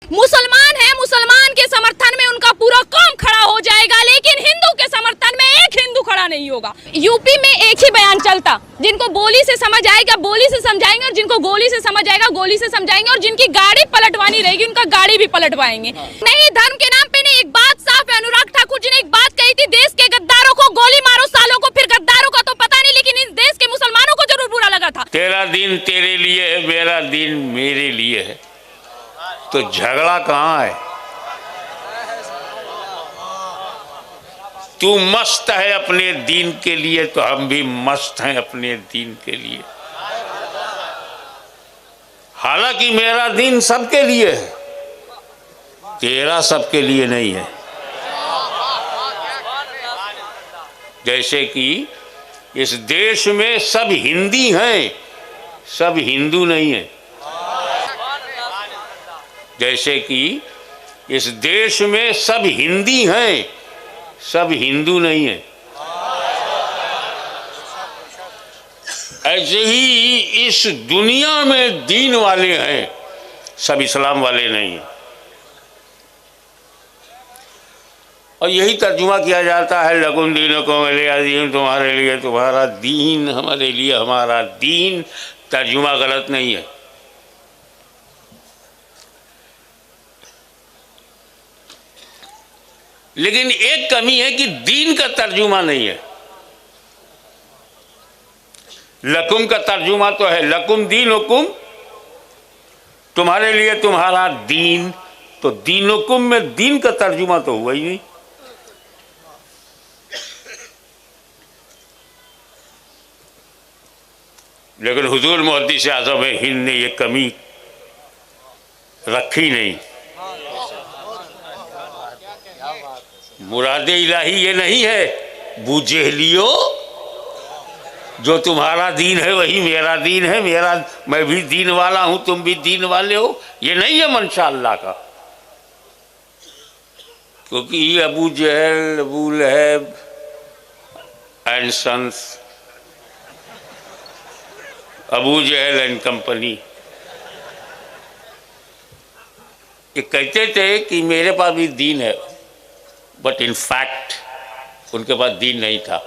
मुसलमान है, मुसलमान के समर्थन में उनका पूरा कौम खड़ा हो जाएगा, लेकिन हिंदू के समर्थन में एक हिंदू खड़ा नहीं होगा। यूपी में एक ही बयान चलता, जिनको बोली से समझ आएगा बोली से समझाएंगे, और जिनको गोली से समझ आएगा गोली से समझाएंगे, और जिनकी गाड़ी पलटवानी रहेगी उनका गाड़ी भी पलटवाएंगे। नहीं, धर्म के नाम पे नहीं। एक बात साफ है, अनुराग ठाकुर जी ने एक बात कही थी, देश के गद्दारों को गोली मारो सालों को, फिर गद्दारों का तो पता नहीं, लेकिन इस देश के मुसलमानों को जरूर बुरा लगा था। तेरा दिन तेरे लिए है, मेरा दिन मेरे लिए है, तो झगड़ा कहाँ है? तू मस्त है अपने दीन के लिए, तो हम भी मस्त हैं अपने दीन के लिए। हालांकि मेरा दीन सबके लिए है, तेरा सबके लिए नहीं है। जैसे कि इस देश में सब हिंदी हैं, सब हिंदू नहीं है। जैसे कि इस देश में सब हिंदी हैं, सब हिंदू नहीं है। ऐसे ही इस दुनिया में दीन वाले हैं, सब इस्लाम वाले नहीं हैं। और यही तर्जुमा किया जाता है, लकुम दीनुकुम वलिया दीन, तुम्हारे लिए तुम्हारा दीन, हमारे लिए हमारा दीन। तर्जुमा गलत नहीं है। लेकिन एक कमी है कि दीन का तर्जुमा नहीं है। लकुम का तर्जुमा तो है लकुम दीनुकुम, तुम्हारे लिए तुम्हारा दीन, तो दीनुकुम में दीन का तर्जुमा तो हुआ ही नहीं। लेकिन हुजूर मुहद्दिस आज़म हिंद ने ये कमी रखी नहीं। मुरादे इलाही ये नहीं है, बूझेलियो जो तुम्हारा दीन है वही मेरा दीन है, मैं भी दीन वाला हूं, तुम भी दीन वाले हो, ये नहीं है मंशा अल्लाह का। क्योंकि Abu Jahl, Abu Lahab and sons, Abu Jahl and company, ये कहते थे कि मेरे पास भी दीन है, बट इन फैक्ट उनके पास दीन नहीं था।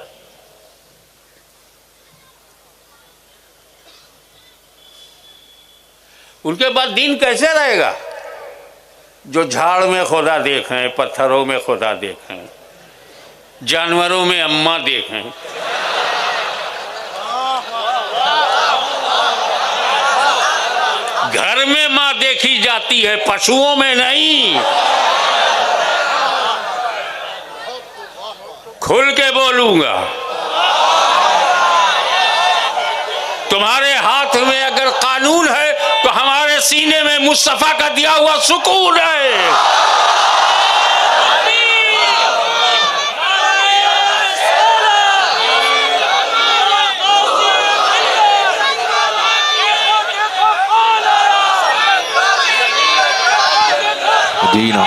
उनके पास दीन कैसे रहेगा? जो झाड़ में खुदा देखें, पत्थरों में खुदा देखें, जानवरों में अम्मा देखें, घर में माँ देखी जाती है, पशुओं में नहीं। खुल के बोलूंगा, तुम्हारे हाथ में अगर कानून है तो हमारे सीने में मुस्तफा का दिया हुआ सुकून है। दीना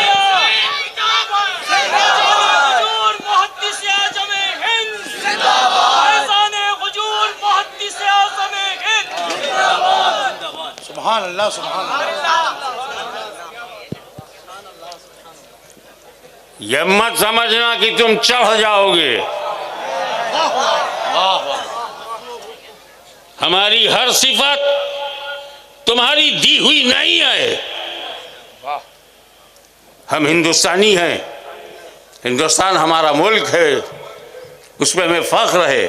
सुभान अल्लाह, सुभान अल्लाह। यह मत समझना कि तुम चढ़ जाओगे। हमारी हर सिफत तुम्हारी दी हुई नहीं है। हम हिंदुस्तानी हैं, हिंदुस्तान हमारा मुल्क है, उसमें हमें फख्र है।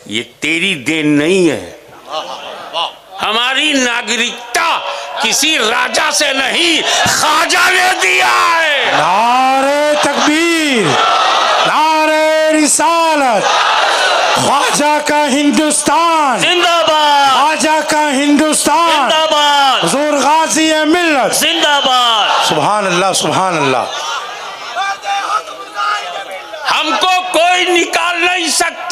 ये तेरी देन नहीं है। हमारी नागरिकता किसी राजा से नहीं, ख्वाजा ने दिया है। नारे तकबीर, नारे रिसालत, ख्वाजा का हिंदुस्तान जिंदाबाद, ख्वाजा का हिंदुस्तान जिंदाबाद, हुजूर गाजी है मिल्लत जिंदाबाद। सुभान अल्लाह, सुभान अल्लाह। हमको कोई निकाल नहीं सकता।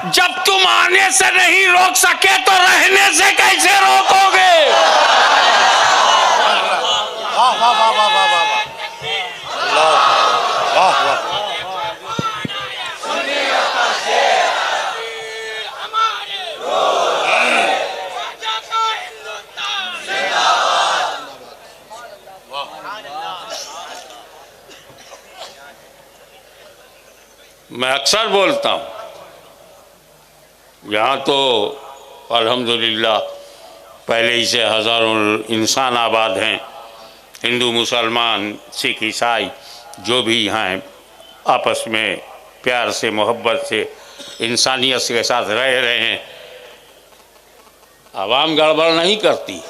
जब तुम आने से नहीं रोक सके तो रहने से कैसे रोकोगे? वाह वाह वाह वाह वाह वाह वाह वाह। मैं अक्सर बोलता हूँ, यहाँ तो अल्हम्दुलिल्लाह पहले ही से हज़ारों इंसान आबाद हैं, हिंदू मुसलमान सिख ईसाई जो भी यहाँ हैं, आपस में प्यार से मोहब्बत से इंसानियत के साथ रह रहे हैं। आवाम गड़बड़ नहीं करती।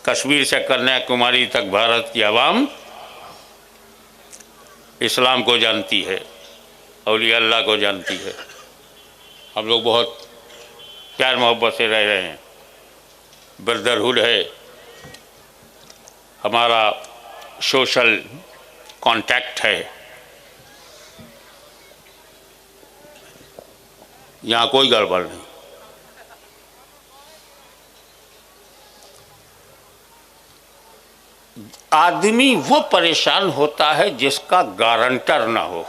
कश्मीर से कन्याकुमारी तक भारत की आवाम इस्लाम को जानती है, औलिया अल्लाह को जानती है। हम लोग बहुत प्यार मोहब्बत से रह रहे हैं, ब्रदरहुड है, हमारा सोशल कांटेक्ट है। यहाँ कोई गड़बड़ नहीं। आदमी वो परेशान होता है जिसका गारंटर ना हो।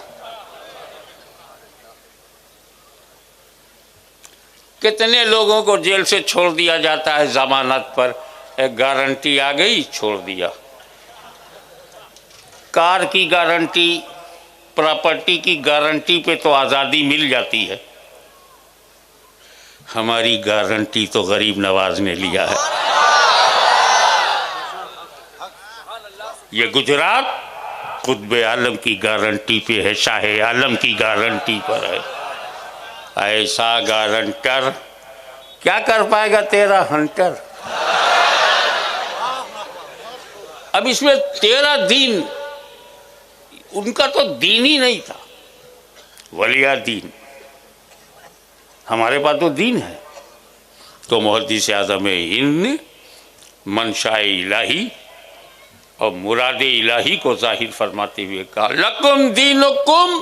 कितने लोगों को जेल से छोड़ दिया जाता है जमानत पर, एक गारंटी आ गई छोड़ दिया। कार की गारंटी, प्रॉपर्टी की गारंटी पे तो आज़ादी मिल जाती है, हमारी गारंटी तो गरीब नवाज ने लिया है। ये गुजरात कुतुब आलम की गारंटी पे है, शाह आलम की गारंटी पर है। ऐसा गारंटर क्या कर पाएगा तेरा हंटर। अब इसमें तेरा दीन, उनका तो दीन ही नहीं था, वलिया दीन। हमारे पास तो दीन है। तो मुहद्दिस आज़म हिंद ने मंशाए इलाही और मुराद इलाही को जाहिर फरमाते हुए कहा, लकुम दीनुकुम,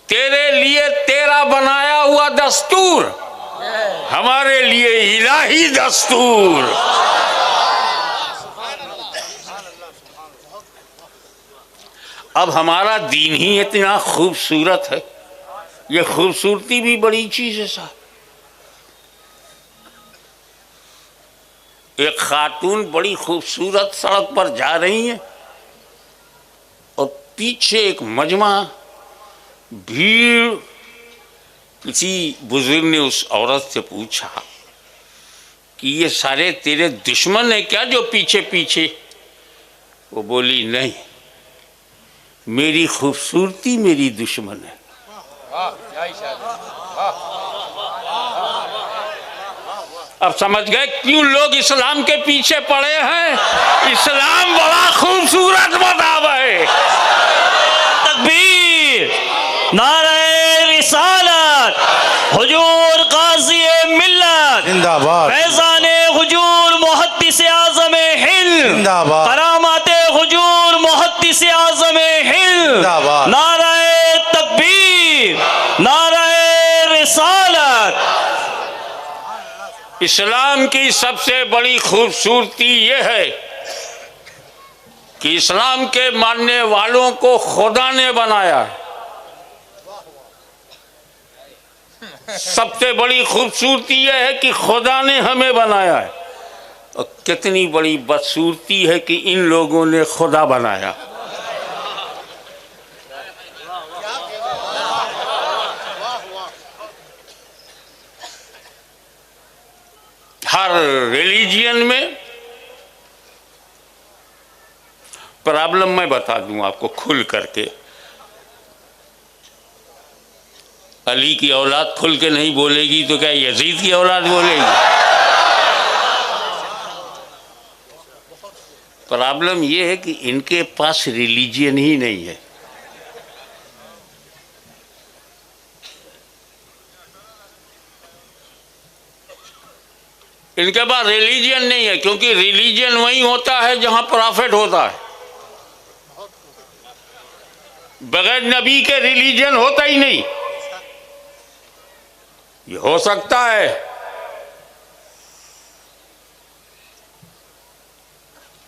तेरे लिए तेरा बनाया हुआ दस्तूर, हमारे लिए इलाही दस्तूर। अब हमारा दीन ही इतना खूबसूरत है, ये खूबसूरती भी बड़ी चीज है साहब। एक खातून बड़ी खूबसूरत सड़क पर जा रही है और पीछे एक मजमा भीड़। किसी बुजुर्ग ने उस औरत से पूछा कि ये सारे तेरे दुश्मन है क्या जो पीछे पीछे? वो बोली नहीं, मेरी खूबसूरती मेरी दुश्मन है। अब समझ गए क्यों लोग इस्लाम के पीछे पड़े हैं। इस्लाम बड़ा खूबसूरत मज़हब है। तकबीर, नारे रिसालत, हुजूर गाज़ी मिल्लत जिंदाबाद, फैज़ाने हुजूर मुहद्दिस आज़म हिंद, जिंदाबाद, करामाते हुजूर मुहद्दिस आज़म हिंद, जिंदाबाद। नारे तकबीर, नारे रिसालत। इस्लाम की सबसे बड़ी खूबसूरती ये है कि इस्लाम के मानने वालों को खुदा ने बनाया है। सबसे बड़ी खूबसूरती यह है कि खुदा ने हमें बनाया है। और कितनी बड़ी बदसूरती है कि इन लोगों ने खुदा बनाया। हर रिलीजियन में प्रॉब्लम मैं बता दूं आपको खुल करके। अली की औलाद खुल के नहीं बोलेगी तो क्या यजीद की औलाद बोलेगी? प्रॉब्लम यह है कि इनके पास रिलीजियन ही नहीं है। इनके पास रिलीजियन नहीं है, क्योंकि रिलीजियन वही होता है जहां प्रॉफिट होता है। बगैर नबी के रिलीजियन होता ही नहीं। ये हो सकता है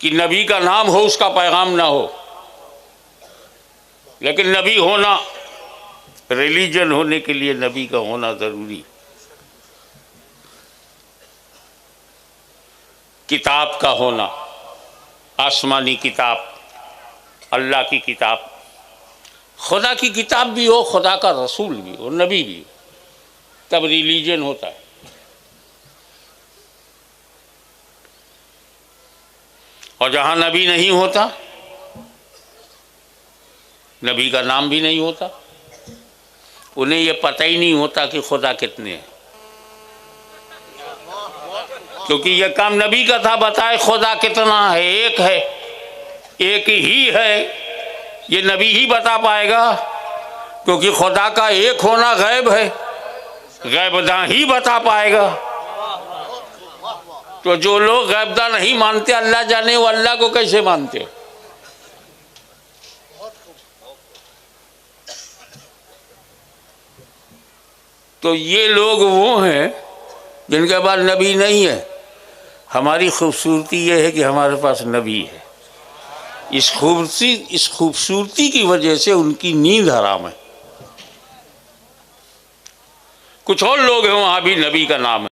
कि नबी का नाम हो, उसका पैगाम ना हो, लेकिन नबी होना, रिलीजन होने के लिए नबी का होना जरूरी। किताब का होना, आसमानी किताब, अल्लाह की किताब, खुदा की किताब भी हो, खुदा का रसूल भी हो, नबी भी हो, तब रिलीजन होता है। और जहाँ नबी नहीं होता, नबी का नाम भी नहीं होता, उन्हें ये पता ही नहीं होता कि खुदा कितने हैं, क्योंकि यह काम नबी का था, बताए खुदा कितना है। एक है, एक ही है, ये नबी ही बता पाएगा, क्योंकि खुदा का एक होना गैब है, गैबदा ही बता पाएगा। तो जो लोग गैबदा नहीं मानते, अल्लाह जाने वो अल्लाह को कैसे मानते? तो ये लोग वो हैं जिनके पास नबी नहीं है। हमारी खूबसूरती ये है कि हमारे पास नबी है। इस खूबसूरती की वजह से उनकी नींद हराम है। कुछ और लोग हैं वहाँ भी नबी का नाम है।